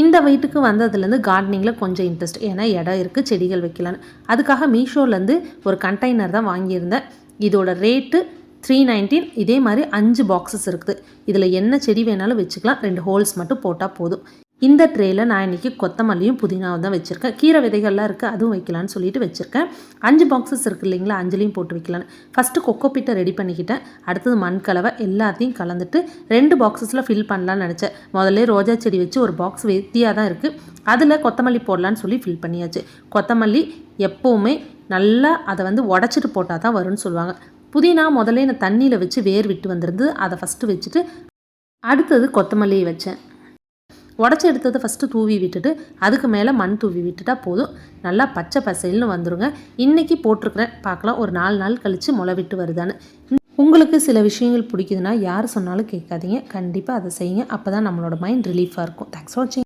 இந்த வெயிட்டுக்கு வந்ததுலேருந்து கார்டனிங்கில் கொஞ்சம் இன்ட்ரெஸ்ட், ஏன்னா இடம் இருக்குது, செடிகள் வைக்கலான்னு. அதுக்காக மீஷோலேருந்து ஒரு கண்டெய்னர் தான் வாங்கியிருந்தேன். இதோட ரேட்டு 319. இதே மாதிரி 5 பாக்ஸஸ் இருக்குது. இதில் என்ன செடி வேணாலும் வச்சுக்கலாம், 2 ஹோல்ஸ் மட்டும் போட்டால் போதும். இந்த ட்ரேயில் நான் இன்றைக்கி கொத்தமல்லியும் புதினாவும் தான் வச்சுருக்கேன். கீரை விதைகள்லாம் இருக்குது, அதுவும் வைக்கலான்னு சொல்லிட்டு வச்சுருக்கேன். 5 பாக்ஸஸ் இருக்குது இல்லைங்களா, 5லையும் போட்டு வைக்கலான்னு. ஃபஸ்ட்டு கொக்கோபிட்டை ரெடி பண்ணிக்கிட்டேன். அடுத்தது மண் கலவை எல்லாத்தையும் கலந்துட்டு 2 பாக்ஸஸில் ஃபில் பண்ணலான்னு நினச்சேன். முதல்ல ரோஜா செடி வச்சு ஒரு பாக்ஸ் வெத்தியாக தான் இருக்குது, அதில் கொத்தமல்லி போடலான்னு சொல்லி ஃபில் பண்ணியாச்சு. கொத்தமல்லி எப்போவுமே நல்லா அதை உடச்சிட்டு போட்டால் தான் வரும்னு சொல்லுவாங்க. புதினா முதல்ல நான் தண்ணியில் வச்சு வேர் விட்டு வந்திருந்து, அதை ஃபஸ்ட்டு வச்சுட்டு அடுத்தது கொத்தமல்லியை வச்சேன். உடச்சி எடுத்தது ஃபஸ்ட்டு தூவி விட்டுட்டு அதுக்கு மேலே மண் தூவி விட்டுட்டால் போதும். நல்லா பச்சை பசைல்னு வந்துடுங்க. இன்றைக்கி போட்டிருக்கிறேன், பார்க்கலாம் ஒரு 4 நாள் கழித்து முளை விட்டு வருதான்னு. உங்களுக்கு சில விஷயங்கள் பிடிக்குதுன்னா யார் சொன்னாலும் கேட்காதீங்க, கண்டிப்பாக அதை செய்யுங்க. அப்போ தான் நம்மளோட மைண்ட் ரிலீஃபாக இருக்கும். தேங்க்ஸ் ஃபார் வாட்சிங்.